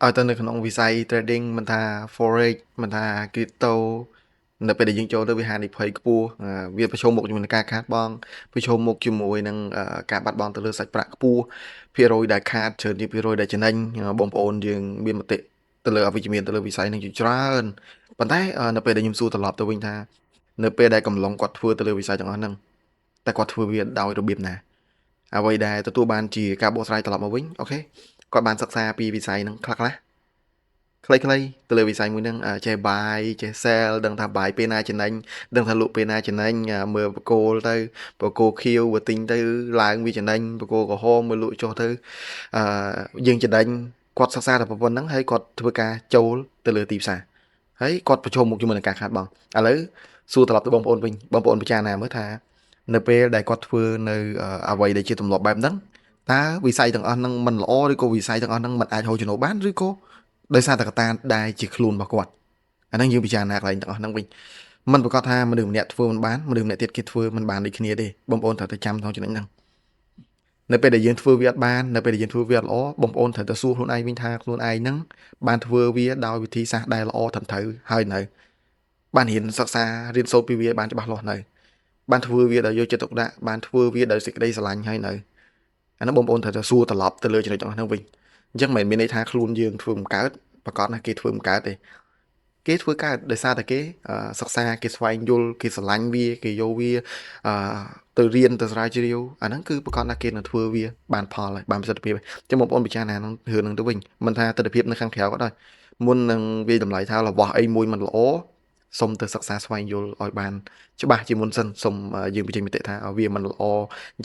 ឲ្យទៅនៅក្នុងវិស័យ trading មិនថា forex មិនថា crypto នៅពេលដែលយើងចូលទៅវាហានិភ័យខ្ពស់វាប្រឈមមុខជាមួយនឹងការខាតបង់ប្រឈមមុខជាមួយនឹងការបាត់បង់ទៅលើសាច់ប្រាក់ខ្ពស់ភាគរយដែលខាតច្រើនជាងភាគរយដែលចំណេញបងប្អូនយើងមានមតិទៅលើអវិជ្ជមានទៅលើវិស័យនេះជាច្រើនប៉ុន្តែនៅពេលដែលខ្ញុំសួរត្រឡប់ទៅវិញថានៅពេលដែលកំឡុងគាត់ធ្វើទៅលើវិស័យទាំងអស់ហ្នឹងតែគាត់ធ្វើវាដោយរបៀបណាអ្វីដែលទទួលបានជាការបកស្រាយត្រឡប់មកវិញអូខេគាត់បានសិក្សាពីវិស័យហ្នឹងខ្លះៗខ្លីៗទៅលើវិស័យមួយហ្នឹងចេះ buy ចេះ sell ដឹងថា buy ពេលណាចំណេញដឹងថាលក់ពេលណាចំណេញមើលបកគោលទៅបកគោខៀវបើទិញទៅឡើងវាចំណេញបកគោក្រហមមើលលក់ចុះទៅយើងចំណេញគាត់សិក្សាតែប៉ុណ្្នឹងហើយគាត់ធ្វើការចូលទៅលើទីផ្សារហើយគាត់ប្រឈមមុខជាមួយនឹងការខាតបង់ឥឡូវសួរត្រឡប់ទៅបងប្អូនវិញបងប្អូនពិចារណាមើលថានៅពេលដែលគាត់ធ្វើនៅអ្វីដែលជាទម្លាប់បែបហ្នឹងតើវិស័យទាំងអស់ហ្នឹងមិនល្អឬក៏វិស័យទាំងអស់ហ្នឹងមិនអាចហូរចំណូលបានឬក៏ដោយសារតែកត្តាដែលជាខ្លួនរបស់គាត់អាហ្នឹងយើងពិចារណាកន្លែងទាំងអស់ហ្នឹងវិញមិនប្រកាសថាមនុស្សម្នាក់ធ្វើមិនបានមនុស្សម្នាក់ទៀតគេធ្វើមិនបានដូចគ្នាទេបងប្អូនត្រូវតែចាំក្នុងចំណុចហ្នឹងនៅពេលដែលយើងធ្វើវាអត់បាននៅពេលដែលយើងធ្វើវាអត់ល្អបងប្អូនត្រូវតែសួរខ្លួនឯងវិញថាខ្លួនឯងហ្នឹងបានធ្វើវាដោយវិធីសាស្ត្រដែលល្អត្រឹមត្រូវហើយនៅបានរៀនសិក្សារៀនសូត្រពីវាបានច្បាស់លាស់នៅបានធ្វើវាដោយយកចិត្តទុកដាក់បានធ្វើវាដោយសេចក្តីស្រឡាញ់ហើយនៅអានោះបងប្អូនត្រូវតែសួរត្រឡប់ទៅលើចំណុចទាំងអស់ហ្នឹងវិញអញ្ចឹងមិនមែនមានន័យថាខ្លួនយើងធ្វើមិនកើតប្រកាសណាគេធ្វើមិនកើតទេគេធ្វើកើតដោយសារតែគេសិក្សាគេស្វែងយល់គេស្រឡាញ់វាគេយកវាទៅរៀនទៅស្រាវជ្រាវអាហ្នឹងគឺប្រកាសណាគេនឹងធ្វើវាបានផលហើយបានប្រសិទ្ធភាពហើយអញ្ចឹងបងប្អូនពិចារណានឹងរឿងហ្នឹងទៅវិញមិនថាទស្សនវិជ្ជានៅខាងក្រៅក៏ដោយមុននឹងវាតម្លៃថារបស់អីមួយមិនល្អសុំទៅសិក្សាស្វែងយល់ឲ្យបានច្បាស់ជាមុនសិនសុំយើងបញ្ចេញមតិថាវាមិនល្អ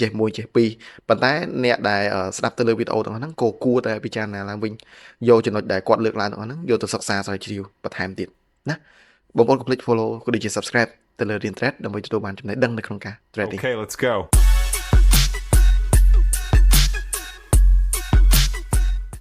ចេះមួយចេះពីរប៉ុន្តែអ្នកដែលស្ដាប់ទៅលើវីដេអូទាំងហ្នឹងក៏គួរតែពិចារណាឡើងវិញយកចំណុចដែលគាត់លើកឡើងទាំងអស់ហ្នឹងយកទៅសិក្សាស្រាវជ្រាវបន្ថែមទៀតណាបងប្អូនកុំភ្លេច follow ក៏ដូចជា subscribe ទៅលើ Rian Trade ដើម្បីទទួលបានចំណេះដឹងនៅក្នុងការ trading Okay, let's go.